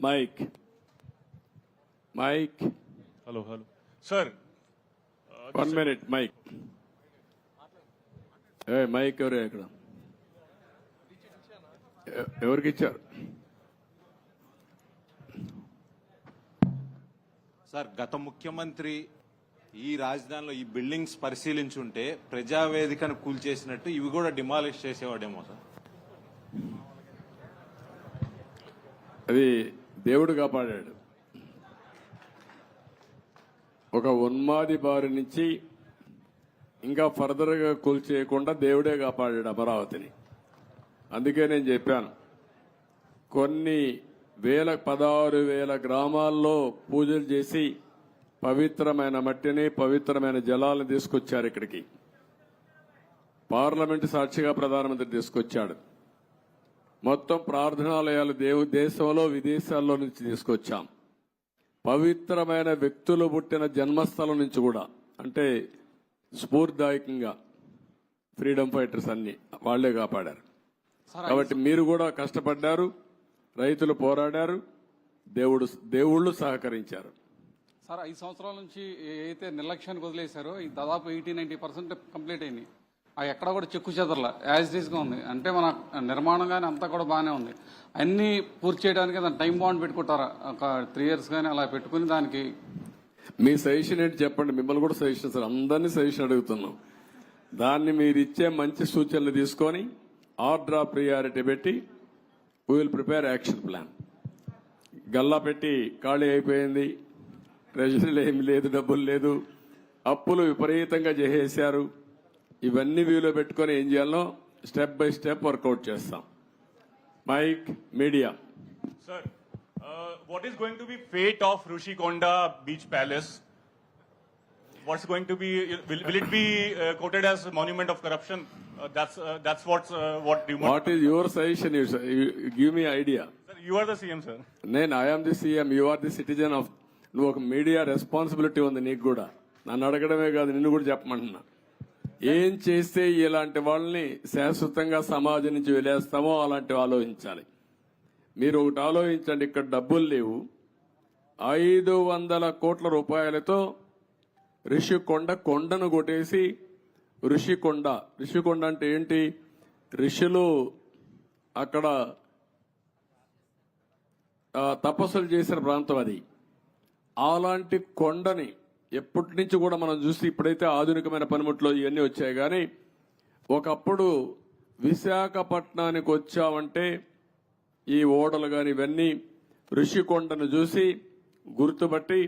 Mic mike hello sir 1 minute mike mike ఎవరు ఇక్కడ ఎవరికి ఇచ్చారు? సార్ గత ముఖ్యమంత్రి ఈ రాజధానిలో ఈ బిల్డింగ్స్ పరిశీలించుంటే ప్రజావేదికను కూల్చేసినట్టు ఇవి కూడా డిమాలిష్ చేసేవాడేమో సార్. అది దేవుడు కాపాడాడు. ఒక ఉన్మాది బారి నుంచి ఇంకా ఫర్దర్ గా కూల్చేయకుండా దేవుడే కాపాడాడు అమరావతిని. అందుకే నేను చెప్పాను, కొన్ని 16,000 గ్రామాల్లో పూజలు చేసి పవిత్రమైన మట్టిని పవిత్రమైన జలాలను తీసుకొచ్చారు ఇక్కడికి. పార్లమెంటు సాక్షిగా ప్రధానమంత్రి తీసుకొచ్చాడు. మొత్తం ప్రార్థనాలయాలు దేశంలో విదేశాల్లో నుంచి తీసుకొచ్చాం. పవిత్రమైన వ్యక్తులు పుట్టిన జన్మస్థలం నుంచి కూడా, అంటే స్ఫూర్తిదాయకంగా ఫ్రీడమ్ ఫైటర్స్ అన్ని వాళ్లే కాపాడారు. కాబట్టి మీరు కూడా కష్టపడ్డారు, రైతులు పోరాడారు, దేవుళ్ళు సహకరించారు. సార్ 5 సంవత్సరాల నుంచి ఏదైతే నిర్లక్ష్యానికి వదిలేశారో ఈ దాదాపు 80-90% కంప్లీట్ అయింది. అవి ఎక్కడ కూడా చెక్కు చెదరలా, యాజ్ ఇట్ ఈస్ గా ఉంది. అంటే మన నిర్మాణం కానీ అంతా కూడా బాగానే ఉంది. అన్ని పూర్తి చేయడానికి దాని టైం బాండ్ పెట్టుకుంటారా? ఒక 3 years కానీ అలా పెట్టుకుని దానికి మీ సజెషన్ ఏంటి చెప్పండి. మిమ్మల్ని కూడా సజెషన్ సార్, అందరినీ సజెషన్ అడుగుతున్నాం. దాన్ని మీరు ఇచ్చే మంచి సూచనలు తీసుకొని ఆర్డర్ ఆఫ్ ప్రియారిటీ పెట్టి we will prepare action plan. Galla పెట్టి ఖాళీ అయిపోయింది, ట్రెజరీలో ఏమి లేదు, డబ్బులు లేదు, అప్పులు విపరీతంగా చేసేశారు. ఇవన్నీ వ్యూలో పెట్టుకొని ఏం చేయాలో స్టెప్ బై స్టెప్ వర్కౌట్ చేస్తాం. Mike media sir, what is going to be fate of Rushikonda Beach Palace? What's going to be? Will it be quoted as a monument of corruption? That's what you want. What is your suggestion? You give me idea. Sir, you are the CM, sir. I am the CM. You are the citizen of. నువ్వు ఒక media responsibility ఉంది నీకు కూడా. నన్ను అడగడమే కాదు, నిన్ను కూడా చెప్పమంటున్నా. ఏం చేస్తే ఇలాంటి వాళ్ళని శాశ్వతంగా సమాజం నుంచి వెలేస్తామో అలాంటివి ఆలోచించాలి. మీరు ఒకటి ఆలోచించండి, ఇక్కడ డబ్బులు లేవు. 500 కోట్ల రూపాయలతో రిషికొండ కొండను కొట్టేసి రిషికొండ అంటే ఏంటి? ఋషులు అక్కడ తపస్సులు చేసిన ప్రాంతం అది. అలాంటి కొండని ఎప్పటి నుంచి కూడా మనం చూసి, ఇప్పుడైతే ఆధునికమైన పనిముట్లు ఇవన్నీ వచ్చాయి, కానీ ఒకప్పుడు విశాఖపట్నానికి వచ్చామంటే ఈ ఓడలు కానీ ఇవన్నీ ఋషికొండను చూసి గుర్తుపట్టి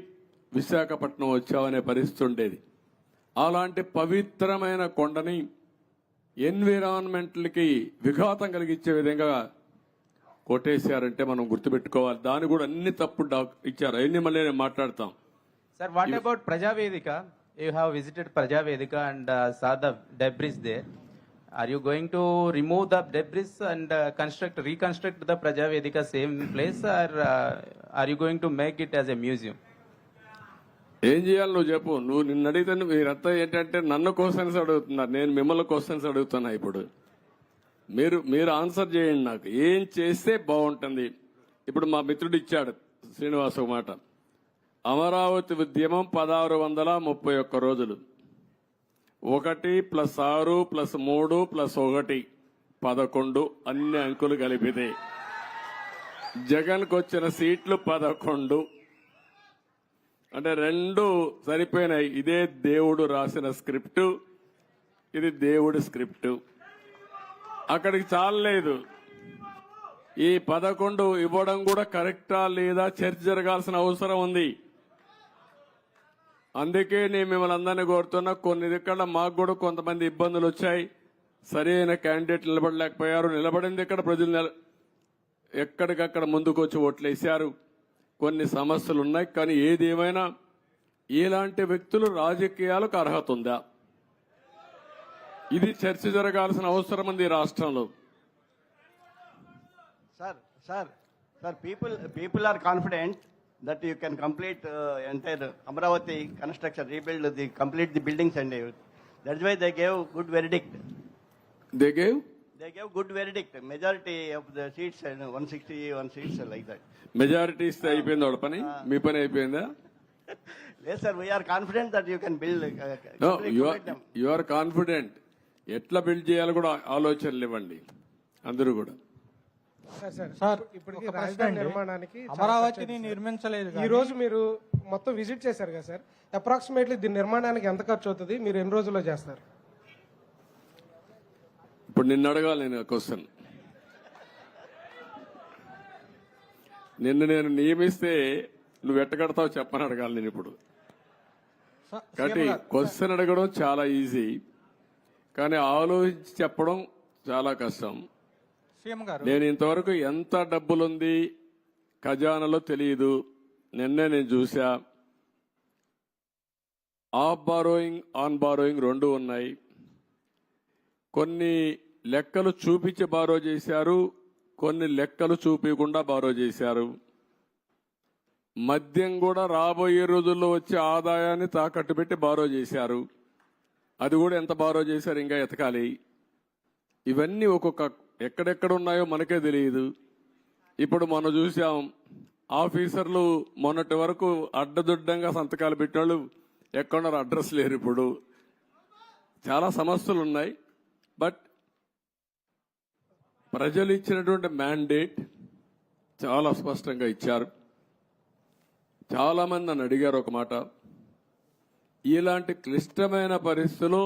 విశాఖపట్నం వచ్చామనే పరిస్థితి ఉండేది. అలాంటి పవిత్రమైన కొండని ఎన్విరాన్మెంట్లకి విఘాతం కలిగించే విధంగా కొట్టేశారంటే మనం గుర్తుపెట్టుకోవాలి. దాని కూడా అన్ని తప్పుడు ఇచ్చారు. అవన్నీ మళ్ళీ నేను మాట్లాడతాం. Sir, what about Prajavedika? You have visited Prajavedika and saw the debris there. Are you going to remove the debris and reconstruct the Prajavedika same place, or are you going to make it as a museum? ఏం చేయాలి నువ్వు చెప్పు. నువ్వు నిన్ను అడిగితే మీరంతా ఏంటంటే నన్ను క్వశ్చన్స్ అడుగుతున్నారు, నేను మిమ్మల్ని క్వశ్చన్స్ అడుగుతున్నా. ఇప్పుడు మీరు ఆన్సర్ చేయండి. నాకు ఏం చేస్తే బాగుంటుంది. ఇప్పుడు మా మిత్రుడు ఇచ్చాడు శ్రీనివాస్ ఒక మాట. అమరావతి ఉద్యమం 1631 రోజులు. 1 + 6 + 3 + 1 11 అన్ని అంకులు కలిపితే జగన్కు వచ్చిన సీట్లు 11. అంటే 2 సరిపోయినాయి. ఇదే దేవుడు రాసిన స్క్రిప్టు, ఇది దేవుడి స్క్రిప్టు. అక్కడికి చాలలేదు. ఈ 11 ఇవ్వడం కూడా కరెక్టా లేదా చర్చ జరగాల్సిన అవసరం ఉంది. అందుకే నేను మిమ్మల్ని అందరినీ కోరుతున్నా, కొన్ని ఇక్కడ మాకు కూడా కొంతమంది ఇబ్బందులు వచ్చాయి. సరైన క్యాండిడేట్ నిలబడలేకపోయారు. నిలబడింది ఇక్కడ ప్రజలు ఎక్కడికక్కడ ముందుకు వచ్చి ఓట్లేశారు. కొన్ని సమస్యలు ఉన్నాయి. కానీ ఏది ఏమైనా ఇలాంటి వ్యక్తులు రాజకీయాలకు అర్హత ఉందా? ఇది చర్చ జరగాల్సిన అవసరం ఉంది రాష్ట్రంలో. Sir, people are confident that you can complete entire Amravati construction, complete the buildings and everything. That's why they gave good verdict. They gave They gave good verdict. Majority of the seats, 161 seats, like that. Majority ఇస్తే అయిపోయింది వాడి పని, మీ పని అయిపోయిందా? Yes, sir. We are confident that you can build. No, complete them. You are confident. ఎట్లా build చేయాలో కూడా ఆలోచనలు ఇవ్వండి అందరూ కూడా. సార్ ఇప్పటికి రాజధాని నిర్మాణానికి అమరావతిని నిర్మించలేదు ఈ రోజు మీరు మొత్తం విజిట్ చేశారు కదా సార్, అప్రాక్సిమేట్లీ దీని నిర్మాణానికి ఎంత ఖర్చు అవుతుంది, మీరు ఎన్ని రోజుల్లో చేస్తారు? ఇప్పుడు నిన్ను అడగాలి నేను క్వశ్చన్. నిన్ను నేను నియమిస్తే నువ్వు ఎట్టగడతావు చెప్పని అడగాలి నేను ఇప్పుడు. కాబట్టి క్వశ్చన్ అడగడం చాలా ఈజీ, కానీ ఆలోచించి చెప్పడం చాలా కష్టం. సీఎం గారు, నేను ఇంతవరకు ఎంత డబ్బులుంది ఖజానాలో తెలియదు. నిన్నే నేను చూసా. ఆఫ్ బారోయింగ్, ఆన్ బారోయింగ్ రెండు ఉన్నాయి. కొన్ని లెక్కలు చూపించి బారో చేశారు, కొన్ని లెక్కలు చూపించకుండా బారో చేశారు. మద్యం కూడా రాబోయే రోజుల్లో వచ్చే ఆదాయాన్ని తాకట్టు పెట్టి బారో చేశారు. అది కూడా ఎంత బారో చేశారు ఇంకా ఎతకాలి. ఇవన్నీ ఒక్కొక్క ఎక్కడెక్కడ ఉన్నాయో మనకే తెలియదు. ఇప్పుడు మనం చూసాం, ఆఫీసర్లు మొన్నటి వరకు అడ్డదుడ్డంగా సంతకాలు పెట్టినోళ్ళు ఎక్కడున్నారు, అడ్రస్ లేరు. ఇప్పుడు చాలా సమస్యలు ఉన్నాయి. బట్ ప్రజలు ఇచ్చినటువంటి మ్యాండేట్ చాలా స్పష్టంగా ఇచ్చారు. చాలా మంది నన్ను అడిగారు ఒక మాట, ఇలాంటి క్లిష్టమైన పరిస్థితుల్లో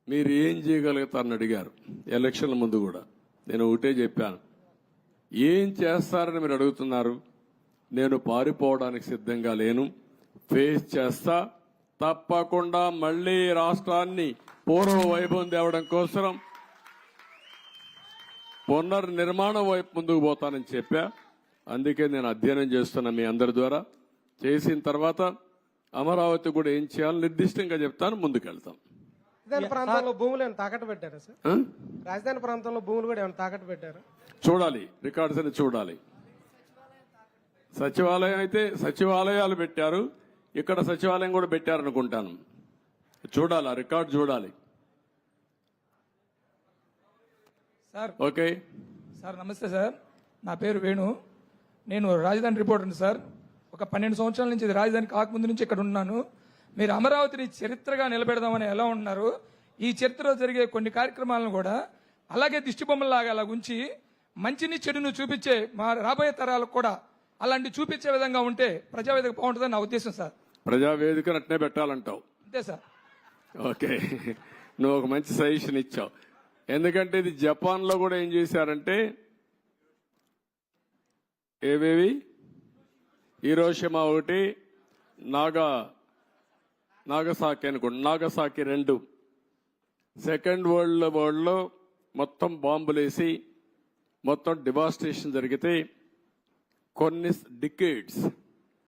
మీరు ఏం చేయగలుగుతారని అడిగారు. ఎలక్షన్ల ముందు కూడా నేను ఒకటే చెప్పాను, ఏం చేస్తారని మీరు అడుగుతున్నారు. నేను పారిపోవడానికి సిద్ధంగా లేను, ఫేస్ చేస్తా. తప్పకుండా మళ్లీ రాష్ట్రాన్ని పూర్వ వైభవం తేవడం కోసం పునర్నిర్మాణం వైపు ముందుకు పోతానని చెప్పా. అందుకే నేను అధ్యయనం చేస్తున్నా మీ అందరి ద్వారా. చేసిన తర్వాత అమరావతి కూడా ఏం చేయాలో నిర్దిష్టంగా చెప్తాను, ముందుకెళ్తాం. రాజధాని ప్రాంతంలో భూములు ఏమైనా తాకట్టు పెట్టారా సార్? రాజధాని ప్రాంతంలో భూములు కూడా ఏమైనా తాకట్టు పెట్టారా? చూడాలి, రికార్డ్స్ అని చూడాలి. సచివాలయం అయితే సచివాలయాలు పెట్టారు, ఇక్కడ సచివాలయం కూడా పెట్టారనుకుంటాను. చూడాలి, ఆ రికార్డు చూడాలి. సార్ ఓకే సార్ నమస్తే సార్, నా పేరు వేణు, నేను రాజధాని రిపోర్టర్ని సార్. ఒక 12 సంవత్సరాల నుంచి ఇది రాజధాని కాకముందు నుంచి ఇక్కడ ఉన్నాను. మీరు అమరావతిని చరిత్రగా నిలబెడదామని ఎలా ఉన్నారు, ఈ చరిత్రలో జరిగే కొన్ని కార్యక్రమాలను కూడా అలాగే దిష్టిబొమ్మలాగా అలా ఉంచి మంచిని చెడును చూపించే మా రాబోయే తరాలకు కూడా అలాంటి చూపించే విధంగా ఉంటే ప్రజావేదిక బాగుంటుందని నా ఉద్దేశం సార్. ప్రజావేదిక అట్నే పెట్టాలంటావు? అంతే సార్. ఓకే, నువ్వు ఒక మంచి సజెషన్ ఇచ్చావు. ఎందుకంటే ఇది జపాన్లో కూడా ఏం చేశారంటే, ఏవేవి హీరోషిమా ఒకటి, నాగసాకి అనుకోండి, నాగసాకి 2 సెకండ్ వరల్డ్ వార్లో మొత్తం బాంబులేసి మొత్తం డివాస్టేషన్ జరిగితే కొన్ని డికేడ్స్